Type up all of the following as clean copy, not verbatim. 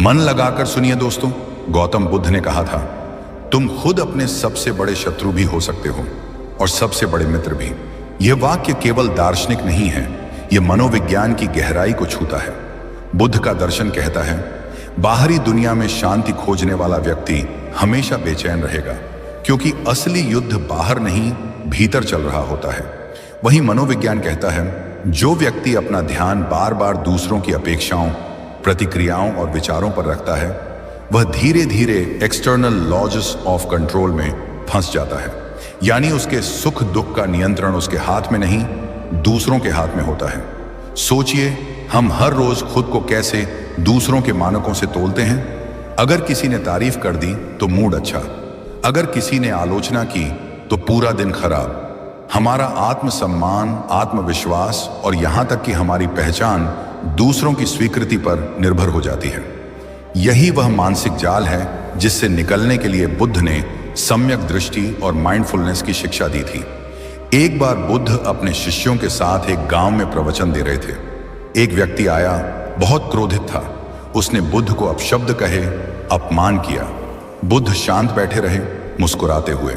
मन लगाकर सुनिए दोस्तों, गौतम बुद्ध ने कहा था, तुम खुद अपने सबसे बड़े शत्रु भी हो सकते हो और सबसे बड़े मित्र भी। यह वाक्य केवल दार्शनिक नहीं है, यह मनोविज्ञान की गहराई को छूता है। बुद्ध का दर्शन कहता है, बाहरी दुनिया में शांति खोजने वाला व्यक्ति हमेशा बेचैन रहेगा, क्योंकि असली युद्ध बाहर नहीं भीतर चल रहा होता है। वहीं मनोविज्ञान कहता है, जो व्यक्ति अपना ध्यान बार बार दूसरों की अपेक्षाओं, प्रतिक्रियाओं और विचारों पर रखता है, वह धीरे धीरे एक्सटर्नल लॉजेस ऑफ कंट्रोल में फंस जाता है। यानी उसके सुख दुख का नियंत्रण उसके हाथ में नहीं, दूसरों के हाथ में होता है। सोचिए, हम हर रोज खुद को कैसे दूसरों के मानकों से तोलते हैं। अगर किसी ने तारीफ कर दी तो मूड अच्छा, अगर किसी ने आलोचना की तो पूरा दिन खराब। हमारा आत्मसम्मान, आत्मविश्वास और यहां तक कि हमारी पहचान दूसरों की स्वीकृति पर निर्भर हो जाती है। यही वह मानसिक जाल है जिससे निकलने के लिए बुद्ध ने सम्यक दृष्टि और माइंडफुलनेस की शिक्षा दी थी। एक बार बुद्ध अपने शिष्यों के साथ एक गांव में प्रवचन दे रहे थे। एक व्यक्ति आया, बहुत क्रोधित था। उसने बुद्ध को अपशब्द कहे, अपमान किया। बुद्ध शांत बैठे रहे, मुस्कुराते हुए।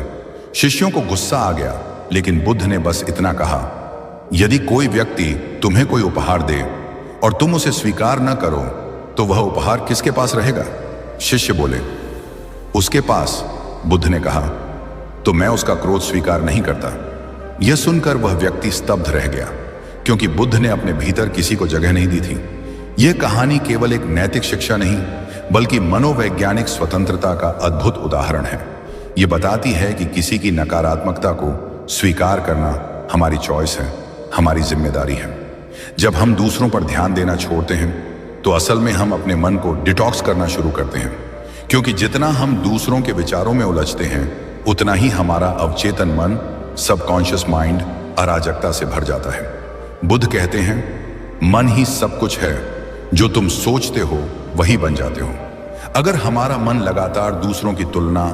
शिष्यों को गुस्सा आ गया, लेकिन बुद्ध ने बस इतना कहा, यदि कोई व्यक्ति तुम्हें कोई उपहार दे और तुम उसे स्वीकार न करो तो वह उपहार किसके पास रहेगा? शिष्य बोले, उसके पास। बुद्ध ने कहा, तो मैं उसका क्रोध स्वीकार नहीं करता। यह सुनकर वह व्यक्ति स्तब्ध रह गया, क्योंकि बुद्ध ने अपने भीतर किसी को जगह नहीं दी थी। यह कहानी केवल एक नैतिक शिक्षा नहीं, बल्कि मनोवैज्ञानिक स्वतंत्रता का अद्भुत उदाहरण है। यह बताती है कि किसी की नकारात्मकता को स्वीकार करना हमारी चॉइस है, हमारी जिम्मेदारी है। जब हम दूसरों पर ध्यान देना छोड़ते हैं तो असल में हम अपने मन को डिटॉक्स करना शुरू करते हैं, क्योंकि जितना हम दूसरों के विचारों में उलझते हैं उतना ही हमारा अवचेतन मन, सबकॉन्शियस माइंड अराजकता से भर जाता है। बुद्ध कहते हैं, मन ही सब कुछ है, जो तुम सोचते हो वही बन जाते हो। अगर हमारा मन लगातार दूसरों की तुलना,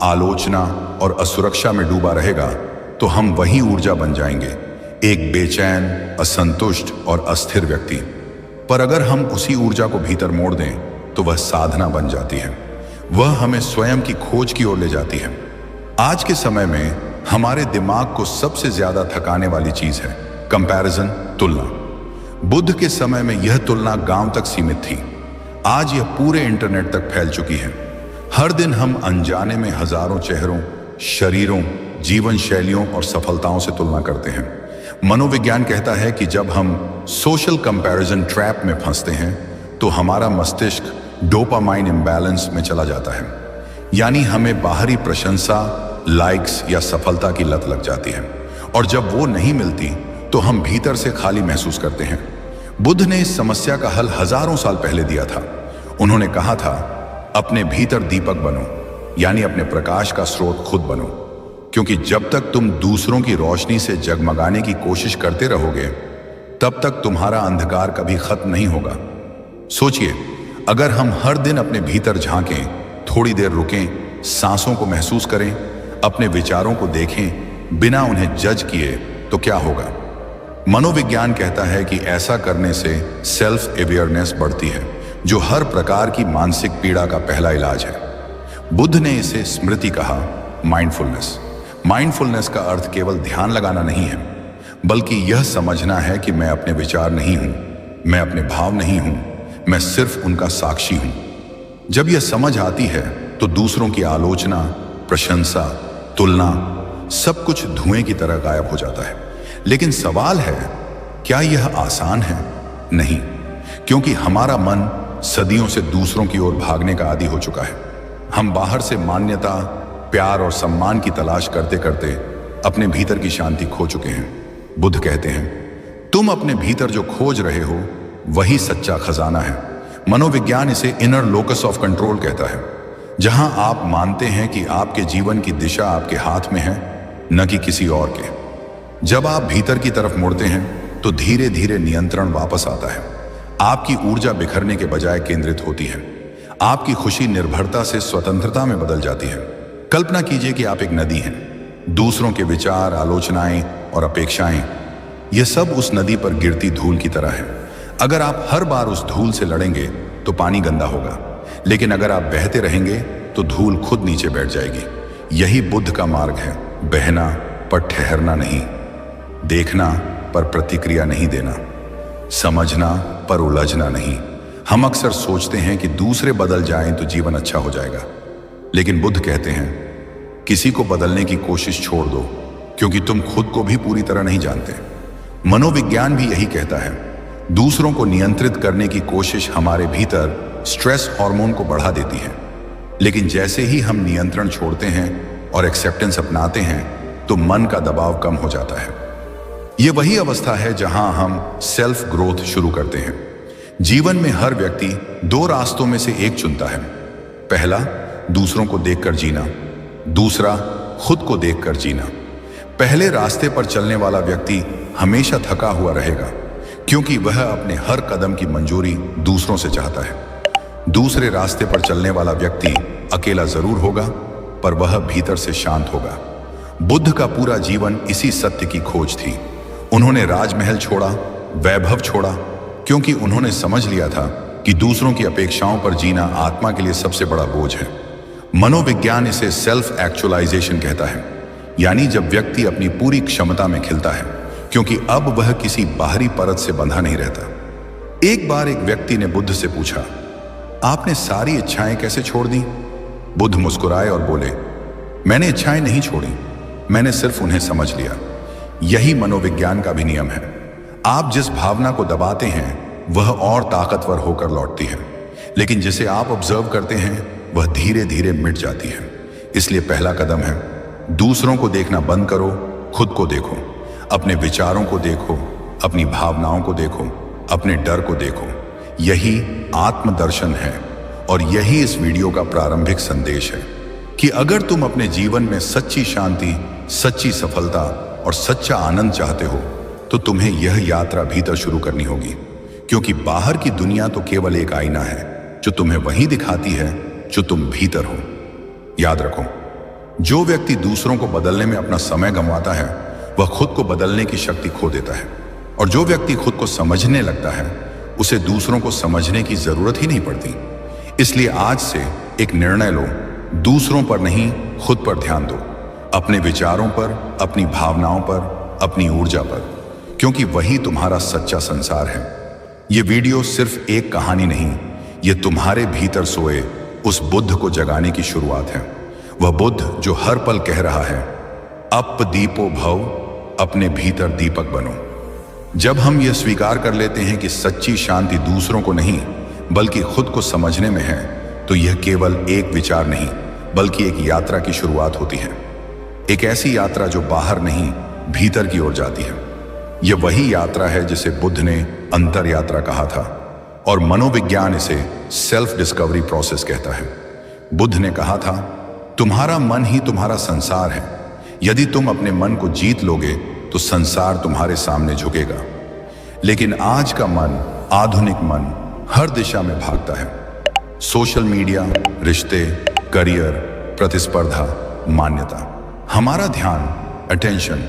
आलोचना और असुरक्षा में डूबा रहेगा तो हम वही ऊर्जा बन जाएंगे, एक बेचैन, असंतुष्ट और अस्थिर व्यक्ति। पर अगर हम उसी ऊर्जा को भीतर मोड़ दें तो वह साधना बन जाती है। वह हमें स्वयं की खोज की ओर ले जाती है। आज के समय में हमारे दिमाग को सबसे ज्यादा थकाने वाली चीज है कंपैरिजन, तुलना। बुद्ध के समय में यह तुलना गांव तक सीमित थी। आज यह पूरे इंटरनेट तक फैल चुकी है। हर दिन हम अनजाने में हजारों चेहरों, शरीरों, जीवन शैलियों और सफलताओं से तुलना करते हैं। मनोविज्ञान कहता है कि जब हम सोशल कंपैरिजन ट्रैप में फंसते हैं तो हमारा मस्तिष्क डोपामाइन इम्बैलेंस में चला जाता है। यानी हमें बाहरी प्रशंसा, लाइक्स या सफलता की लत लग जाती है, और जब वो नहीं मिलती तो हम भीतर से खाली महसूस करते हैं। बुद्ध ने इस समस्या का हल हजारों साल पहले दिया था। उन्होंने कहा था, अपने भीतर दीपक बनो, यानी अपने प्रकाश का स्रोत खुद बनो, क्योंकि जब तक तुम दूसरों की रोशनी से जगमगाने की कोशिश करते रहोगे तब तक तुम्हारा अंधकार कभी खत्म नहीं होगा। सोचिए, अगर हम हर दिन अपने भीतर झांकें, थोड़ी देर रुकें, सांसों को महसूस करें, अपने विचारों को देखें बिना उन्हें जज किए, तो क्या होगा? मनोविज्ञान कहता है कि ऐसा करने से सेल्फ अवेयरनेस बढ़ती है, जो हर प्रकार की मानसिक पीड़ा का पहला इलाज है। बुद्ध ने इसे स्मृति कहा, माइंडफुलनेस। माइंडफुलनेस का अर्थ केवल ध्यान लगाना नहीं है, बल्कि यह समझना है कि मैं अपने विचार नहीं हूं, मैं अपने भाव नहीं हूं, मैं सिर्फ उनका साक्षी हूं। जब यह समझ आती है तो दूसरों की आलोचना, प्रशंसा, तुलना, सब कुछ धुएं की तरह गायब हो जाता है। लेकिन सवाल है, क्या यह आसान है? नहीं, क्योंकि हमारा मन सदियों से दूसरों की ओर भागने का आदी हो चुका है। हम बाहर से मान्यता, प्यार और सम्मान की तलाश करते करते अपने भीतर की शांति खो चुके हैं। बुद्ध कहते हैं, तुम अपने भीतर जो खोज रहे हो वही सच्चा खजाना है। मनोविज्ञान इसे इनर लोकस ऑफ कंट्रोल कहता है, जहां आप मानते हैं कि आपके जीवन की दिशा आपके हाथ में है, न कि किसी और के। जब आप भीतर की तरफ मुड़ते हैं तो धीरे धीरे नियंत्रण वापस आता है। आपकी ऊर्जा बिखरने के बजाय केंद्रित होती है। आपकी खुशी निर्भरता से स्वतंत्रता में बदल जाती है। कल्पना कीजिए कि आप एक नदी हैं। दूसरों के विचार, आलोचनाएं और अपेक्षाएं, यह सब उस नदी पर गिरती धूल की तरह है। अगर आप हर बार उस धूल से लड़ेंगे तो पानी गंदा होगा। लेकिन अगर आप बहते रहेंगे तो धूल खुद नीचे बैठ जाएगी। यही बुद्ध का मार्ग है, बहना पर ठहरना नहीं, देखना पर प्रतिक्रिया नहीं देना, समझना पर उलझना नहीं। हम अक्सर सोचते हैं कि दूसरे बदल जाएं तो जीवन अच्छा हो जाएगा, लेकिन बुद्ध कहते हैं किसी को बदलने की कोशिश छोड़ दो, क्योंकि तुम खुद को भी पूरी तरह नहीं जानते। मनोविज्ञान भी यही कहता है। दूसरों को नियंत्रित करने की कोशिश हमारे भीतर स्ट्रेस हार्मोन को बढ़ा देती है, लेकिन जैसे ही हम नियंत्रण छोड़ते हैं और एक्सेप्टेंस अपनाते हैं तो मन का दबाव कम हो जाता है। यह वही अवस्था है जहां हम सेल्फ ग्रोथ शुरू करते हैं। जीवन में हर व्यक्ति दो रास्तों में से एक चुनता है। पहला, दूसरों को देखकर जीना, दूसरा, खुद को देखकर जीना। पहले रास्ते पर चलने वाला व्यक्ति हमेशा थका हुआ रहेगा, क्योंकि वह अपने हर कदम की मंजूरी दूसरों से चाहता है। दूसरे रास्ते पर चलने वाला व्यक्ति अकेला जरूर होगा, पर वह भीतर से शांत होगा। बुद्ध का पूरा जीवन इसी सत्य की खोज थी। उन्होंने राजमहल छोड़ा, वैभव छोड़ा, क्योंकि उन्होंने समझ लिया था कि दूसरों की अपेक्षाओं पर जीना आत्मा के लिए सबसे बड़ा बोझ है। मनोविज्ञान इसे सेल्फ एक्चुअलाइजेशन कहता है, यानी जब व्यक्ति अपनी पूरी क्षमता में खिलता है, क्योंकि अब वह किसी बाहरी परत से बंधा नहीं रहता। एक बार एक व्यक्ति ने बुद्ध से पूछा, आपने सारी इच्छाएं कैसे छोड़ दी? बुद्ध मुस्कुराए और बोले, मैंने इच्छाएं नहीं छोड़ी, मैंने सिर्फ उन्हें समझ लिया। यही मनोविज्ञान का भी नियम है। आप जिस भावना को दबाते हैं वह और ताकतवर होकर लौटती है, लेकिन जिसे आप ऑब्जर्व करते हैं वह धीरे धीरे मिट जाती है। इसलिए पहला कदम है, दूसरों को देखना बंद करो, खुद को देखो, अपने विचारों को देखो, अपनी भावनाओं को देखो, अपने डर को देखो। यही आत्मदर्शन है और यही इस वीडियो का प्रारंभिक संदेश है कि अगर तुम अपने जीवन में सच्ची शांति, सच्ची सफलता और सच्चा आनंद चाहते हो तो तुम्हें यह यात्रा भीतर शुरू करनी होगी, क्योंकि बाहर की दुनिया तो केवल एक आईना है जो तुम्हें वही दिखाती है जो तुम भीतर हो। याद रखो, जो व्यक्ति दूसरों को बदलने में अपना समय गंवाता है वह खुद को बदलने की शक्ति खो देता है, और जो व्यक्ति खुद को समझने लगता है उसे दूसरों को समझने की जरूरत ही नहीं पड़ती। इसलिए आज से एक निर्णय लो, दूसरों पर नहीं, खुद पर ध्यान दो, अपने विचारों पर, अपनी भावनाओं पर, अपनी ऊर्जा पर, क्योंकि वही तुम्हारा सच्चा संसार है। यह वीडियो सिर्फ एक कहानी नहीं, यह तुम्हारे भीतर सोए उस बुद्ध को जगाने की शुरुआत है। वह बुद्ध जो हर पल कह रहा है, अप दीपो भव, अपने भीतर दीपक बनो। जब हम यह स्वीकार कर लेते हैं कि सच्ची शांति दूसरों को नहीं बल्कि खुद को समझने में है, तो यह केवल एक विचार नहीं बल्कि एक यात्रा की शुरुआत होती है। एक ऐसी यात्रा जो बाहर नहीं, भीतर की ओर जाती है। यह वही यात्रा है जिसे बुद्ध ने अंतर यात्रा कहा था, और मनोविज्ञान इसे सेल्फ डिस्कवरी प्रोसेस कहता है। बुद्ध ने कहा था, तुम्हारा मन ही तुम्हारा संसार है। यदि तुम अपने मन को जीत लोगे तो संसार तुम्हारे सामने झुकेगा। लेकिन आज का मन, आधुनिक मन, हर दिशा में भागता है। सोशल मीडिया, रिश्ते, करियर, प्रतिस्पर्धा, मान्यता। हमारा ध्यान, अटेंशन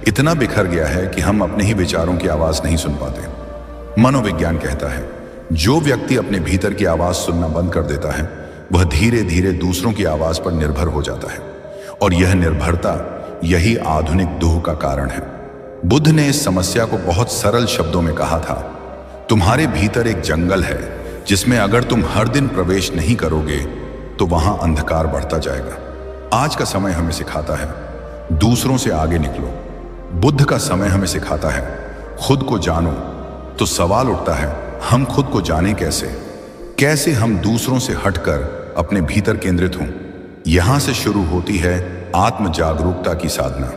इतना बिखर गया है कि हम अपने ही विचारों की आवाज नहीं सुन पाते। मनोविज्ञान कहता है, जो व्यक्ति अपने भीतर की आवाज सुनना बंद कर देता है वह धीरे धीरे दूसरों की आवाज पर निर्भर हो जाता है, और यह निर्भरता यही आधुनिक दुह का कारण है। बुद्ध ने इस समस्या को बहुत सरल शब्दों में कहा था, तुम्हारे भीतर एक जंगल है जिसमें अगर तुम हर दिन प्रवेश नहीं करोगे तो वहां अंधकार बढ़ता जाएगा। आज का समय हमें सिखाता है, दूसरों से आगे निकलो। बुद्ध का समय हमें सिखाता है, खुद को जानो। तो सवाल उठता है, हम खुद को जाने कैसे? कैसे हम दूसरों से हटकर अपने भीतर केंद्रित हों? यहां से शुरू होती है आत्म जागरूकता की साधना,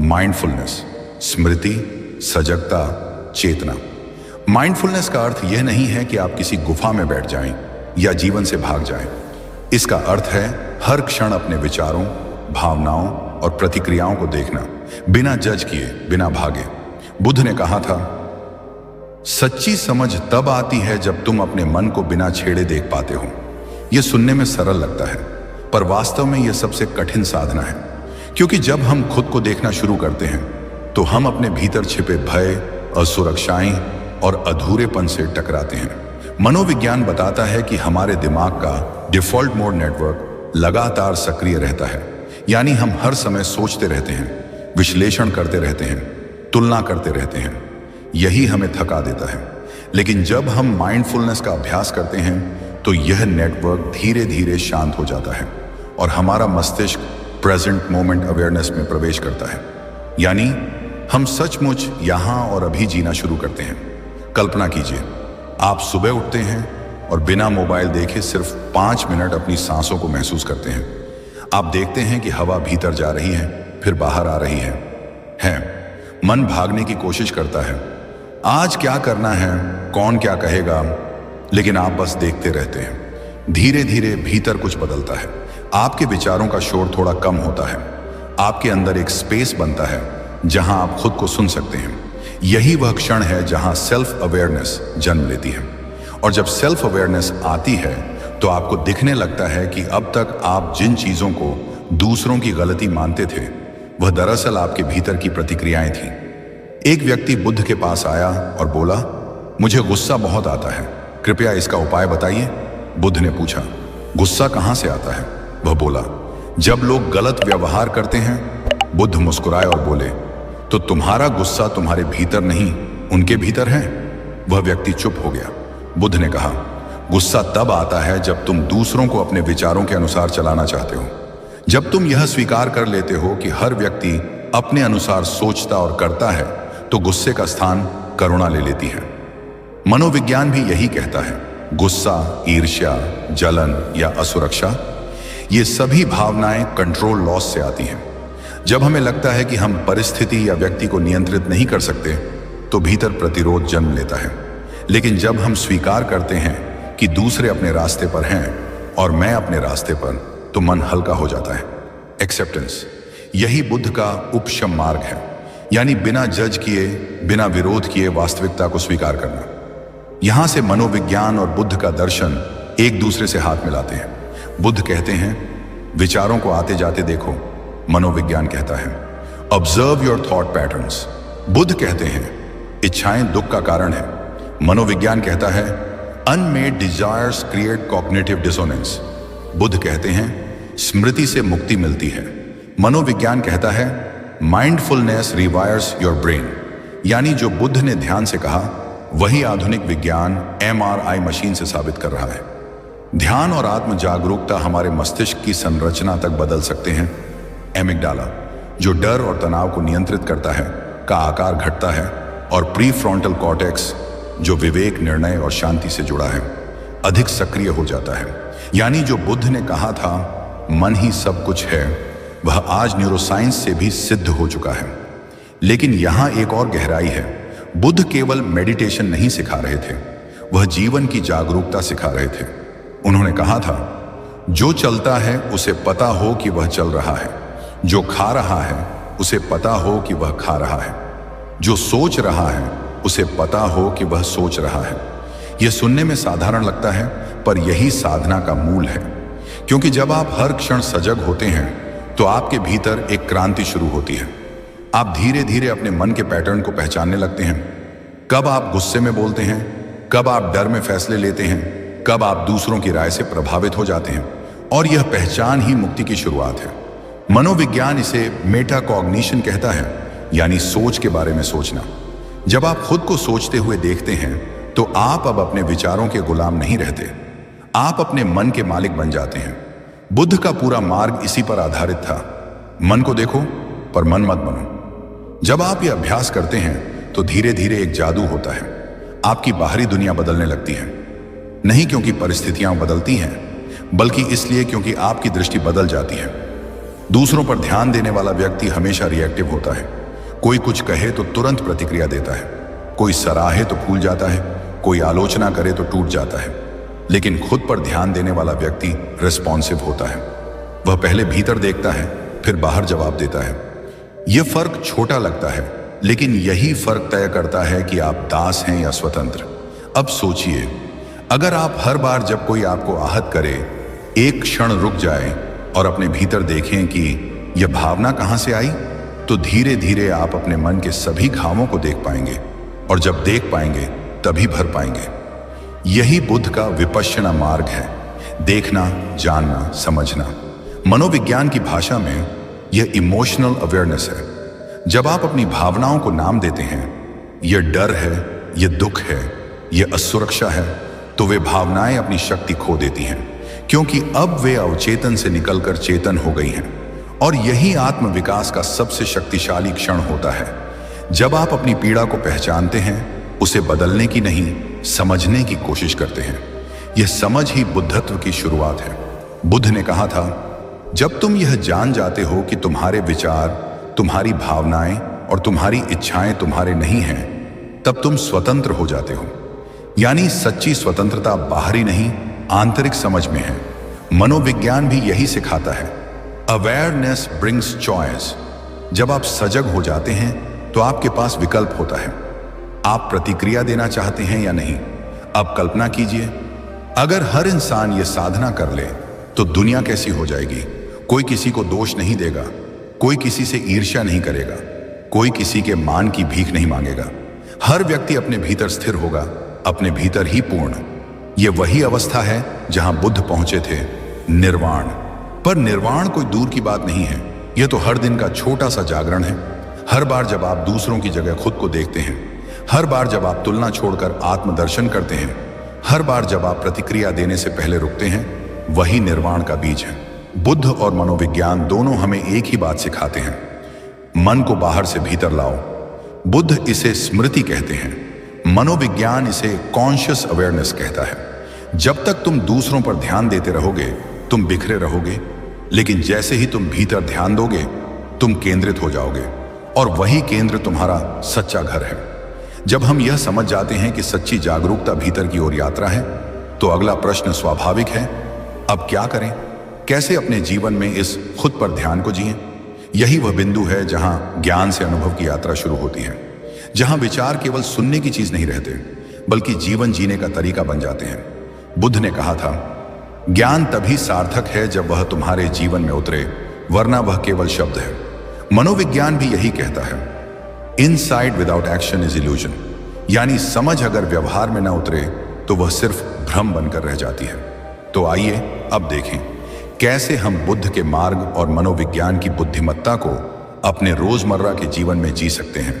माइंडफुलनेस, स्मृति, सजगता, चेतना। माइंडफुलनेस का अर्थ यह नहीं है कि आप किसी गुफा में बैठ जाएं या जीवन से भाग जाएं। इसका अर्थ है हर क्षण अपने विचारों, भावनाओं और प्रतिक्रियाओं को देखना, बिना जज किए, बिना भागे। बुद्ध ने कहा था, सच्ची समझ तब आती है जब तुम अपने मन को बिना छेड़े देख पाते हो। यह सुनने में सरल लगता है, पर वास्तव में यह सबसे कठिन साधना है, क्योंकि जब हम खुद को देखना शुरू करते हैं तो हम अपने भीतर छिपे भय, असुरक्षाएं और अधूरेपन से टकराते हैं। मनोविज्ञान बताता है कि हमारे दिमाग का डिफॉल्ट मोड नेटवर्क लगातार सक्रिय रहता है, यानी हम हर समय सोचते रहते हैं, विश्लेषण करते रहते हैं, तुलना करते रहते हैं। यही हमें थका देता है। लेकिन जब हम माइंडफुलनेस का अभ्यास करते हैं तो यह नेटवर्क धीरे धीरे शांत हो जाता है और हमारा मस्तिष्क प्रेजेंट मोमेंट अवेयरनेस में प्रवेश करता है, यानी हम सचमुच यहां और अभी जीना शुरू करते हैं। कल्पना कीजिए, आप सुबह उठते हैं और बिना मोबाइल देखे सिर्फ 5 मिनट अपनी सांसों को महसूस करते हैं। आप देखते हैं कि हवा भीतर जा रही है, फिर बाहर आ रही है। मन भागने की कोशिश करता है, आज क्या करना है, कौन क्या कहेगा, लेकिन आप बस देखते रहते हैं। धीरे धीरे भीतर कुछ बदलता है। आपके विचारों का शोर थोड़ा कम होता है। आपके अंदर एक स्पेस बनता है जहां आप खुद को सुन सकते हैं। यही वह क्षण है जहां सेल्फ अवेयरनेस जन्म लेती है। और जब सेल्फ अवेयरनेस आती है तो आपको दिखने लगता है कि अब तक आप जिन चीजों को दूसरों की गलती मानते थे वह दरअसल आपके भीतर की प्रतिक्रियाएं थीं। एक व्यक्ति बुद्ध के पास आया और बोला, मुझे गुस्सा बहुत आता है, कृपया इसका उपाय बताइए। बुद्ध ने पूछा, गुस्सा कहां से आता है? वह बोला, जब लोग गलत व्यवहार करते हैं। बुद्ध मुस्कुराए और बोले, तो तुम्हारा गुस्सा तुम्हारे भीतर नहीं, उनके भीतर है। वह व्यक्ति चुप हो गया। बुद्ध ने कहा, गुस्सा तब आता है जब तुम दूसरों को अपने विचारों के अनुसार चलाना चाहते हो। जब तुम यह स्वीकार कर लेते हो कि हर व्यक्ति अपने अनुसार सोचता और करता है तो गुस्से का स्थान करुणा ले लेती है। मनोविज्ञान भी यही कहता है। गुस्सा, ईर्ष्या, जलन या असुरक्षा, ये सभी भावनाएं कंट्रोल लॉस से आती हैं। जब हमें लगता है कि हम परिस्थिति या व्यक्ति को नियंत्रित नहीं कर सकते तो भीतर प्रतिरोध जन्म लेता है। लेकिन जब हम स्वीकार करते हैं कि दूसरे अपने रास्ते पर हैं और मैं अपने रास्ते पर, तो मन हल्का हो जाता है। एक्सेप्टेंस, यही बुद्ध का उपशम मार्ग है, यानी बिना जज किए, बिना विरोध किए वास्तविकता को स्वीकार करना। यहां से मनोविज्ञान और बुद्ध का दर्शन एक दूसरे से हाथ मिलाते हैं। बुद्ध कहते हैं, विचारों को आते जाते देखो। मनोविज्ञान कहता है, observe your thought patterns. Buddha कहते हैं, इच्छाएं दुख का कारण है। मनोविज्ञान कहता है, Unmade desires create cognitive dissonance. Buddha कहते हैं, स्मृति से मुक्ति मिलती है। मनोविज्ञान कहता है, माइंडफुलनेस रिवायर्स योर ब्रेन। यानी जो बुद्ध ने ध्यान से कहा वही आधुनिक विज्ञान MRI मशीन से साबित कर रहा है। ध्यान और आत्म जागरूकता हमारे मस्तिष्क की संरचना तक बदल सकते हैं। एमिगडाला, जो डर और तनाव को नियंत्रित करता है, का आकार घटता है और प्रीफ्रंटल कॉर्टेक्स, जो विवेक, निर्णय और शांति से जुड़ा है, अधिक सक्रिय हो जाता है। यानी जो बुद्ध ने कहा था मन ही सब कुछ है, वह आज न्यूरोसाइंस से भी सिद्ध हो चुका है। लेकिन यहां एक और गहराई है। बुद्ध केवल मेडिटेशन नहीं सिखा रहे थे, वह जीवन की जागरूकता सिखा रहे थे। उन्होंने कहा था, जो चलता है उसे पता हो कि वह चल रहा है, जो खा रहा है उसे पता हो कि वह खा रहा है, जो सोच रहा है उसे पता हो कि वह सोच रहा है। यह सुनने में साधारण लगता है, पर यही साधना का मूल है। क्योंकि जब आप हर क्षण सजग होते हैं तो आपके भीतर एक क्रांति शुरू होती है। आप धीरे धीरे अपने मन के पैटर्न को पहचानने लगते हैं। कब आप गुस्से में बोलते हैं, कब आप डर में फैसले लेते हैं, कब आप दूसरों की राय से प्रभावित हो जाते हैं। और यह पहचान ही मुक्ति की शुरुआत है। मनोविज्ञान इसे मेटाकॉग्निशन कहता है, यानी सोच के बारे में सोचना। जब आप खुद को सोचते हुए देखते हैं तो आप अब अपने विचारों के गुलाम नहीं रहते, आप अपने मन के मालिक बन जाते हैं। बुद्ध का पूरा मार्ग इसी पर आधारित था। मन को देखो पर मन मत बनो। जब आप ये अभ्यास करते हैं तो धीरे धीरे एक जादू होता है। आपकी बाहरी दुनिया बदलने लगती है, नहीं क्योंकि परिस्थितियां बदलती हैं, बल्कि इसलिए क्योंकि आपकी दृष्टि बदल जाती है। दूसरों पर ध्यान देने वाला व्यक्ति हमेशा रिएक्टिव होता है। कोई कुछ कहे तो तुरंत प्रतिक्रिया देता है, कोई सराहे तो फूल जाता है, कोई आलोचना करे तो टूट जाता है। लेकिन खुद पर ध्यान देने वाला व्यक्ति रिस्पॉन्सिव होता है। वह पहले भीतर देखता है, फिर बाहर जवाब देता है। यह फर्क छोटा लगता है, लेकिन यही फर्क तय करता है कि आप दास हैं या स्वतंत्र। अब सोचिए, अगर आप हर बार जब कोई आपको आहत करे एक क्षण रुक जाए और अपने भीतर देखें कि यह भावना कहां से आई, तो धीरे धीरे आप अपने मन के सभी घावों को देख पाएंगे, और जब देख पाएंगे तभी भर पाएंगे। यही बुद्ध का विपश्यना मार्ग है, देखना, जानना, समझना। मनोविज्ञान की भाषा में यह इमोशनल अवेयरनेस है। जब आप अपनी भावनाओं को नाम देते हैं, यह डर है, यह दुख है, यह असुरक्षा है, तो वे भावनाएं अपनी शक्ति खो देती हैं, क्योंकि अब वे अवचेतन से निकलकर चेतन हो गई हैं। और यही आत्मविकास का सबसे शक्तिशाली क्षण होता है, जब आप अपनी पीड़ा को पहचानते हैं, उसे बदलने की नहीं, समझने की कोशिश करते हैं। यह समझ ही बुद्धत्व की शुरुआत है। बुद्ध ने कहा था, जब तुम यह जान जाते हो कि तुम्हारे विचार, तुम्हारी भावनाएं और तुम्हारी इच्छाएं तुम्हारे नहीं हैं, तब तुम स्वतंत्र हो जाते हो। यानी सच्ची स्वतंत्रता बाहरी नहीं, आंतरिक समझ में है। मनोविज्ञान भी यही सिखाता है। Awareness brings choice. जब आप सजग हो जाते हैं तो आपके पास विकल्प होता है। आप प्रतिक्रिया देना चाहते हैं या नहीं। अब कल्पना कीजिए, अगर हर इंसान ये साधना कर ले तो दुनिया कैसी हो जाएगी। कोई किसी को दोष नहीं देगा, कोई किसी से ईर्ष्या नहीं करेगा, कोई किसी के मान की भीख नहीं मांगेगा। हर व्यक्ति अपने भीतर स्थिर होगा, अपने भीतर ही पूर्ण। यह वही अवस्था है जहां बुद्ध पहुंचे थे, निर्वाण। पर निर्वाण कोई दूर की बात नहीं है, यह तो हर दिन का छोटा सा जागरण है। हर बार जब आप दूसरों की जगह खुद को देखते हैं, हर बार जब आप तुलना छोड़कर आत्मदर्शन करते हैं, हर बार जब आप प्रतिक्रिया देने से पहले रुकते हैं, वही निर्वाण का बीज है। बुद्ध और मनोविज्ञान दोनों हमें एक ही बात सिखाते हैं, मन को बाहर से भीतर लाओ। बुद्ध इसे स्मृति कहते हैं, मनोविज्ञान इसे कॉन्शियस अवेयरनेस कहता है। जब तक तुम दूसरों पर ध्यान देते रहोगे, तुम बिखरे रहोगे, लेकिन जैसे ही तुम भीतर ध्यान दोगे, तुम केंद्रित हो जाओगे, और वही केंद्र तुम्हारा सच्चा घर है। जब हम यह समझ जाते हैं कि सच्ची जागरूकता भीतर की ओर यात्रा है, तो अगला प्रश्न स्वाभाविक है, अब क्या करें? कैसे अपने जीवन में इस खुद पर ध्यान को जिएं? यही वह बिंदु है जहां ज्ञान से अनुभव की यात्रा शुरू होती है, जहां विचार केवल सुनने की चीज नहीं रहते, बल्कि जीवन जीने का तरीका बन जाते हैं। बुद्ध ने कहा था, ज्ञान तभी सार्थक है जब वह तुम्हारे जीवन में उतरे, वरना वह केवल शब्द है। मनोविज्ञान भी यही कहता है, insight without action is illusion. यानी समझ अगर व्यवहार में न उतरे तो वह सिर्फ भ्रम बनकर रह जाती है। तो आइए अब देखें कैसे हम बुद्ध के मार्ग और मनोविज्ञान की बुद्धिमत्ता को अपने रोजमर्रा के जीवन में जी सकते हैं।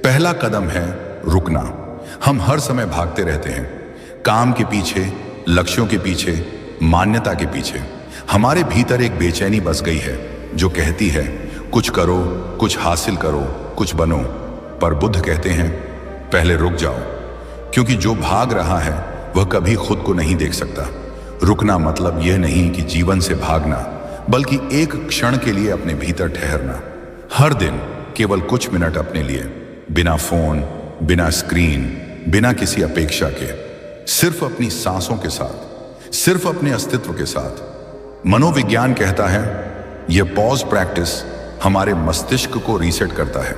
पहला कदम है रुकना। हम हर समय भागते रहते हैं, काम के पीछे, लक्ष्यों के पीछे, मान्यता के पीछे। हमारे भीतर एक बेचैनी बस गई है जो कहती है, कुछ करो, कुछ हासिल करो, कुछ बनो। पर बुद्ध कहते हैं, पहले रुक जाओ, क्योंकि जो भाग रहा है वह कभी खुद को नहीं देख सकता। रुकना मतलब यह नहीं कि जीवन से भागना, बल्कि एक क्षण के लिए अपने भीतर ठहरना। हर दिन केवल कुछ मिनट अपने लिए, बिना फोन, बिना स्क्रीन, बिना किसी अपेक्षा के, सिर्फ अपनी सांसों के साथ, सिर्फ अपने अस्तित्व के साथ। मनोविज्ञान कहता है, यह पॉज प्रैक्टिस हमारे मस्तिष्क को रीसेट करता है।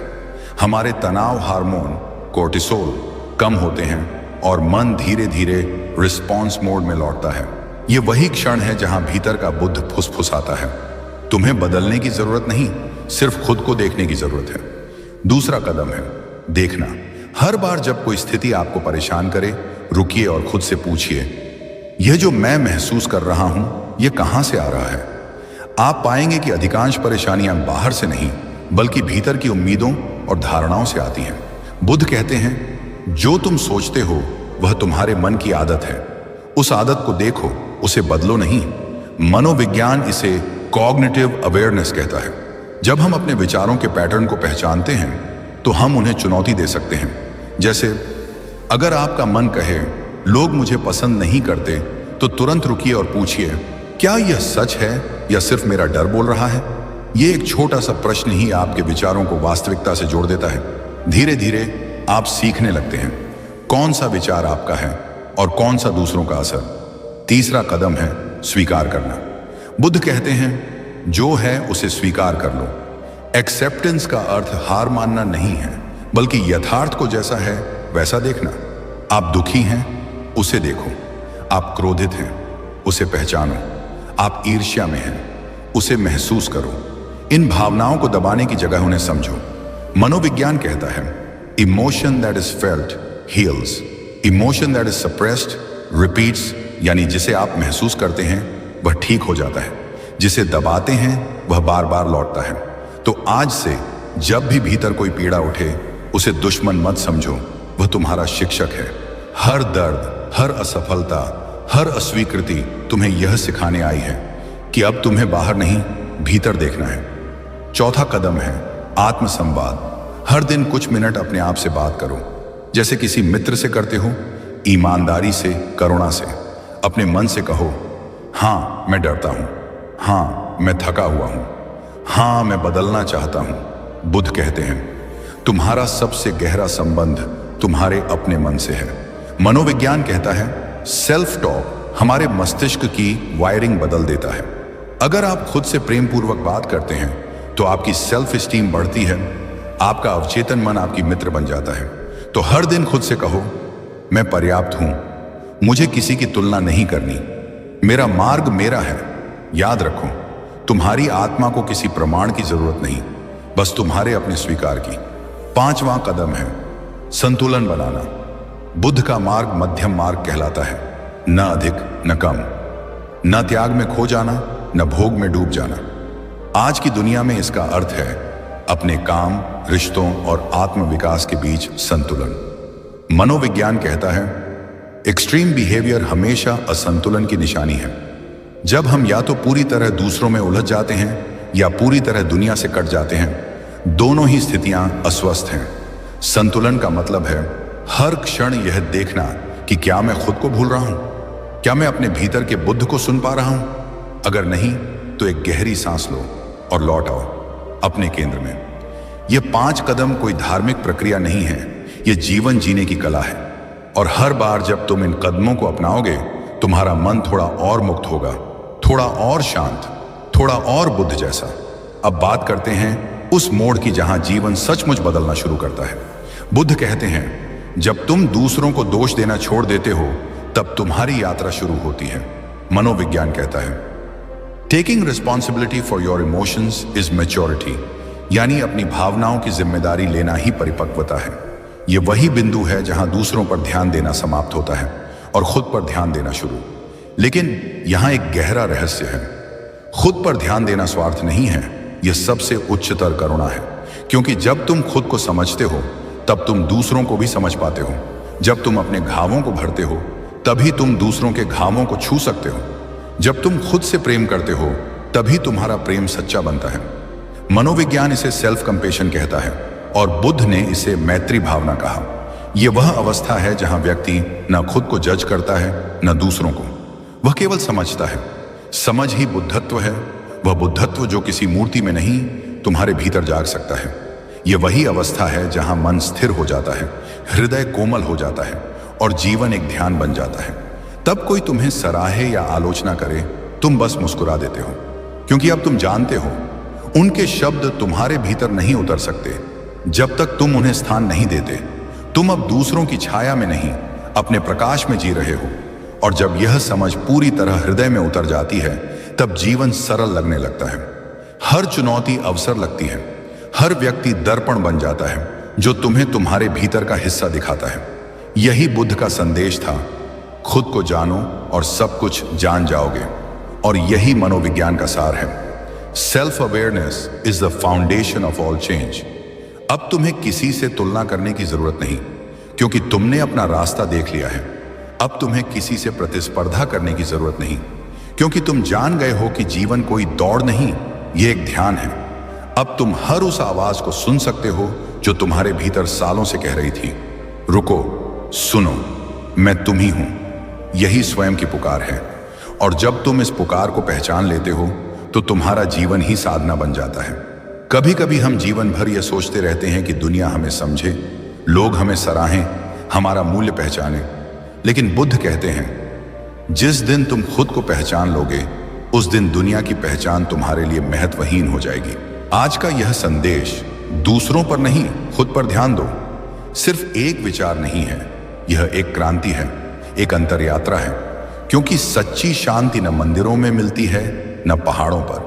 हमारे तनाव हार्मोन कोर्टिसोल कम होते हैं और मन धीरे धीरे रिस्पॉन्स मोड में लौटता है। यह वही क्षण है जहां भीतर का बुद्ध फुसफुसाता है, तुम्हें बदलने की जरूरत नहीं, सिर्फ खुद को देखने की जरूरत है। दूसरा कदम है देखना। हर बार जब कोई स्थिति आपको परेशान करे, रुकिए और खुद से पूछिए, यह जो मैं महसूस कर रहा हूं, यह कहां से आ रहा है? आप पाएंगे कि अधिकांश परेशानियां बाहर से नहीं, बल्कि भीतर की उम्मीदों और धारणाओं से आती हैं। बुद्ध कहते हैं, जो तुम सोचते हो वह तुम्हारे मन की आदत है। उस आदत को देखो, उसे बदलो नहीं। मनोविज्ञान इसे कॉग्निटिव अवेयरनेस कहता है। जब हम अपने विचारों के पैटर्न को पहचानते हैं तो हम उन्हें चुनौती दे सकते हैं। जैसे अगर आपका मन कहे, लोग मुझे पसंद नहीं करते, तो तुरंत रुकिए और पूछिए, क्या यह सच है या सिर्फ मेरा डर बोल रहा है? यह एक छोटा सा प्रश्न ही आपके विचारों को वास्तविकता से जोड़ देता है। धीरे धीरे आप सीखने लगते हैं कौन सा विचार आपका है और कौन सा दूसरों का असर। तीसरा कदम है स्वीकार करना। बुद्ध कहते हैं, जो है उसे स्वीकार कर लो। एक्सेप्टेंस का अर्थ हार मानना नहीं है, बल्कि यथार्थ को जैसा है वैसा देखना। आप दुखी हैं, उसे देखो। आप क्रोधित हैं, उसे पहचानो। आप ईर्ष्या में हैं, उसे महसूस करो। इन भावनाओं को दबाने की जगह उन्हें समझो। मनोविज्ञान कहता है, emotion that is felt heels, emotion that is suppressed repeats यानी जिसे आप महसूस करते हैं वह ठीक हो जाता है, जिसे दबाते हैं वह बार बार लौटता है। तो आज से जब भी भीतर कोई पीड़ा उठे उसे दुश्मन मत समझो, वह तुम्हारा शिक्षक है। हर दर्द, हर असफलता, हर अस्वीकृति तुम्हें यह सिखाने आई है कि अब तुम्हें बाहर नहीं भीतर देखना है। चौथा कदम है आत्मसंवाद। हर दिन कुछ मिनट अपने आप से बात करो, जैसे किसी मित्र से करते हो, ईमानदारी से, करुणा से। अपने मन से कहो, हाँ मैं डरता हूं, हाँ मैं थका हुआ हूं, हाँ मैं बदलना चाहता हूं। बुद्ध कहते हैं तुम्हारा सबसे गहरा संबंध तुम्हारे अपने मन से है। मनोविज्ञान कहता है सेल्फ टॉक हमारे मस्तिष्क की वायरिंग बदल देता है। अगर आप खुद से प्रेम पूर्वक बात करते हैं तो आपकी सेल्फ स्टीम बढ़ती है, आपका अवचेतन मन आपकी मित्र बन जाता है। तो हर दिन खुद से कहो, मैं पर्याप्त हूं, मुझे किसी की तुलना नहीं करनी, मेरा मार्ग मेरा है। याद रखो, तुम्हारी आत्मा को किसी प्रमाण की जरूरत नहीं, बस तुम्हारे अपने स्वीकार की। पांचवां कदम है संतुलन बनाना। बुद्ध का मार्ग मध्यम मार्ग कहलाता है, न अधिक न कम, न त्याग में खो जाना न भोग में डूब जाना। आज की दुनिया में इसका अर्थ है अपने काम, रिश्तों और आत्म विकास के बीच संतुलन। मनोविज्ञान कहता है एक्सट्रीम बिहेवियर हमेशा असंतुलन की निशानी है। जब हम या तो पूरी तरह दूसरों में उलझ जाते हैं या पूरी तरह दुनिया से कट जाते हैं, दोनों ही स्थितियां अस्वस्थ हैं। संतुलन का मतलब है हर क्षण यह देखना कि क्या मैं खुद को भूल रहा हूं, क्या मैं अपने भीतर के बुद्ध को सुन पा रहा हूं। अगर नहीं तो एक गहरी सांस लो और लौट आओ अपने केंद्र में। यह 5 कदम कोई धार्मिक प्रक्रिया नहीं है, यह जीवन जीने की कला है। और हर बार जब तुम इन कदमों को अपनाओगे, तुम्हारा मन थोड़ा और मुक्त होगा, थोड़ा और शांत, थोड़ा और बुद्ध जैसा। अब बात करते हैं उस मोड़ की जहां जीवन सचमुच बदलना शुरू करता है। बुद्ध कहते हैं जब तुम दूसरों को दोष देना छोड़ देते हो तब तुम्हारी यात्रा शुरू होती है। मनोविज्ञान कहता है taking responsibility for your emotions is maturity, यानी अपनी भावनाओं की जिम्मेदारी लेना ही परिपक्वता है। यह वही बिंदु है जहां दूसरों पर ध्यान देना समाप्त होता है और खुद पर ध्यान देना शुरू। लेकिन यहां एक गहरा रहस्य है, खुद पर ध्यान देना स्वार्थ नहीं है, यह सबसे उच्चतर करुणा है। क्योंकि जब तुम खुद को समझते हो तब तुम दूसरों को भी समझ पाते हो। जब तुम अपने घावों को भरते हो तभी तुम दूसरों के घावों को छू सकते हो। जब तुम खुद से प्रेम करते हो तभी तुम्हारा प्रेम सच्चा बनता है। मनोविज्ञान इसे सेल्फ कंपेशन कहता है और बुद्ध ने इसे मैत्री भावना कहा। यह वह अवस्था है जहां व्यक्ति न खुद को जज करता है न दूसरों को, वह केवल समझता है। समझ ही बुद्धत्व है, वह बुद्धत्व जो किसी मूर्ति में नहीं तुम्हारे भीतर जाग सकता है। यह वही अवस्था है जहां मन स्थिर हो जाता है, हृदय कोमल हो जाता है और जीवन एक ध्यान बन जाता है। तब कोई तुम्हें सराहे या आलोचना करे, तुम बस मुस्कुरा देते हो, क्योंकि अब तुम जानते हो उनके शब्द तुम्हारे भीतर नहीं उतर सकते जब तक तुम उन्हें स्थान नहीं देते। तुम अब दूसरों की छाया में नहीं, अपने प्रकाश में जी रहे हो। और जब यह समझ पूरी तरह हृदय में उतर जाती है तब जीवन सरल लगने लगता है। हर चुनौती अवसर लगती है, हर व्यक्ति दर्पण बन जाता है जो तुम्हें तुम्हारे भीतर का हिस्सा दिखाता है। यही बुद्ध का संदेश था, खुद को जानो और सब कुछ जान जाओगे। और यही मनोविज्ञान का सार है, self awareness is the foundation of all change. अब तुम्हें किसी से तुलना करने की जरूरत नहीं, क्योंकि तुमने अपना रास्ता देख लिया है। अब तुम्हें किसी से प्रतिस्पर्धा करने की जरूरत नहीं, क्योंकि तुम जान गए हो कि जीवन कोई दौड़ नहीं, यह एक ध्यान है। अब तुम हर उस आवाज को सुन सकते हो जो तुम्हारे भीतर सालों से कह रही थी, रुको, सुनो, मैं तुम ही हूं। यही स्वयं की पुकार है। और जब तुम इस पुकार को पहचान लेते हो तो तुम्हारा जीवन ही साधना बन जाता है। कभी कभी हम जीवन भर यह सोचते रहते हैं कि दुनिया हमें समझे, लोग हमें सराहें, हमारा मूल्य पहचाने। लेकिन बुद्ध कहते हैं जिस दिन तुम खुद को पहचान लोगे उस दिन दुनिया की पहचान तुम्हारे लिए महत्वहीन हो जाएगी। आज का यह संदेश दूसरों पर नहीं, खुद पर ध्यान दो। सिर्फ एक विचार नहीं है, यह एक क्रांति है, एक अंतर यात्रा है। क्योंकि सच्ची शांति न मंदिरों में मिलती है न पहाड़ों पर,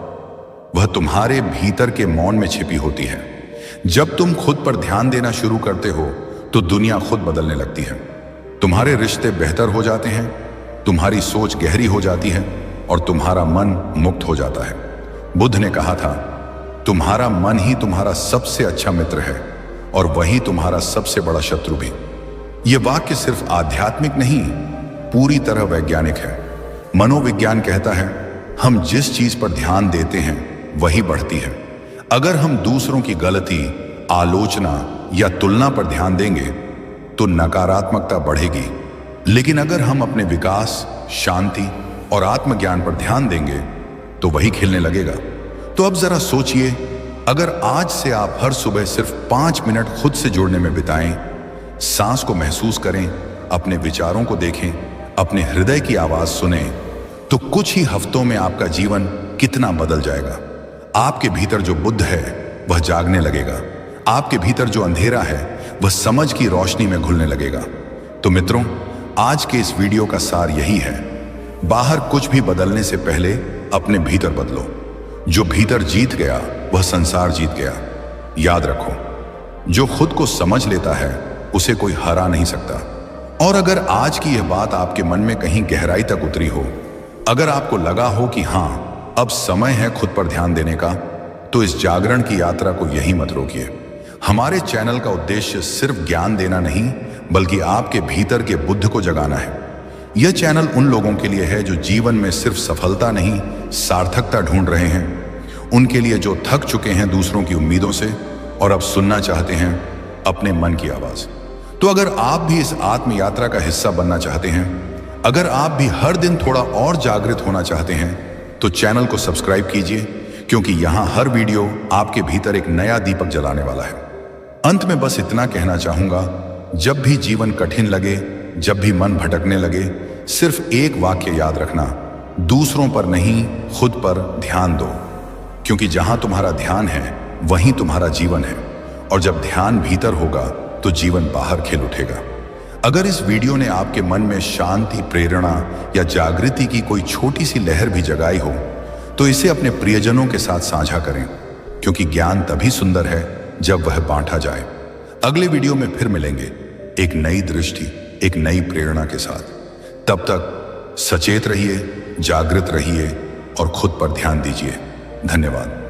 वह तुम्हारे भीतर के मौन में छिपी होती है। जब तुम खुद पर ध्यान देना शुरू करते हो तो दुनिया खुद बदलने लगती है। तुम्हारे रिश्ते बेहतर हो जाते हैं, तुम्हारी सोच गहरी हो जाती है और तुम्हारा मन मुक्त हो जाता है। बुद्ध ने कहा था, तुम्हारा मन ही तुम्हारा सबसे अच्छा मित्र है और वही तुम्हारा सबसे बड़ा शत्रु भी। यह वाक्य सिर्फ आध्यात्मिक नहीं, पूरी तरह वैज्ञानिक है। मनोविज्ञान कहता है, हम जिस चीज पर ध्यान देते हैं वही बढ़ती है। अगर हम दूसरों की गलती, आलोचना या तुलना पर ध्यान देंगे तो नकारात्मकता बढ़ेगी, लेकिन अगर हम अपने विकास, शांति और आत्मज्ञान पर ध्यान देंगे तो वही खिलने लगेगा। तो अब जरा सोचिए, अगर आज से आप हर सुबह सिर्फ 5 मिनट खुद से जुड़ने में बिताएं, सांस को महसूस करें, अपने विचारों को देखें, अपने हृदय की आवाज सुने, तो कुछ ही हफ्तों में आपका जीवन कितना बदल जाएगा। आपके भीतर जो बुद्ध है वह जागने लगेगा, आपके भीतर जो अंधेरा है वह समझ की रोशनी में घुलने लगेगा। तो मित्रों, आज के इस वीडियो का सार यही है, बाहर कुछ भी बदलने से पहले अपने भीतर बदलो। जो भीतर जीत गया वह संसार जीत गया। याद रखो, जो खुद को समझ लेता है उसे कोई हरा नहीं सकता। और अगर आज की यह बात आपके मन में कहीं गहराई तक उतरी हो, अगर आपको लगा हो कि हाँ, अब समय है खुद पर ध्यान देने का, तो इस जागरण की यात्रा को यहीं मत रोकिए। हमारे चैनल का उद्देश्य सिर्फ ज्ञान देना नहीं, बल्कि आपके भीतर के बुद्ध को जगाना है। यह चैनल उन लोगों के लिए है जो जीवन में सिर्फ सफलता नहीं, सार्थकता ढूंढ रहे हैं। उनके लिए जो थक चुके हैं दूसरों की उम्मीदों से और अब सुनना चाहते हैं अपने मन की आवाज। तो अगर आप भी इस आत्म यात्रा का हिस्सा बनना चाहते हैं, अगर आप भी हर दिन थोड़ा और जागृत होना चाहते हैं, तो चैनल को सब्सक्राइब कीजिए, क्योंकि यहां हर वीडियो आपके भीतर एक नया दीपक जलाने वाला है। अंत में बस इतना कहना चाहूंगा, जब भी जीवन कठिन लगे, जब भी मन भटकने लगे, सिर्फ एक वाक्य याद रखना, दूसरों पर नहीं, खुद पर ध्यान दो। क्योंकि जहां तुम्हारा ध्यान है वहीं तुम्हारा जीवन है, और जब ध्यान भीतर होगा तो जीवन बाहर खिल उठेगा। अगर इस वीडियो ने आपके मन में शांति, प्रेरणा या जागृति की कोई छोटी सी लहर भी जगाई हो, तो इसे अपने प्रियजनों के साथ साझा करें, क्योंकि ज्ञान तभी सुंदर है जब वह बांटा जाए। अगले वीडियो में फिर मिलेंगे, एक नई दृष्टि, एक नई प्रेरणा के साथ। तब तक सचेत रहिए, जागृत रहिए और खुद पर ध्यान दीजिए। धन्यवाद।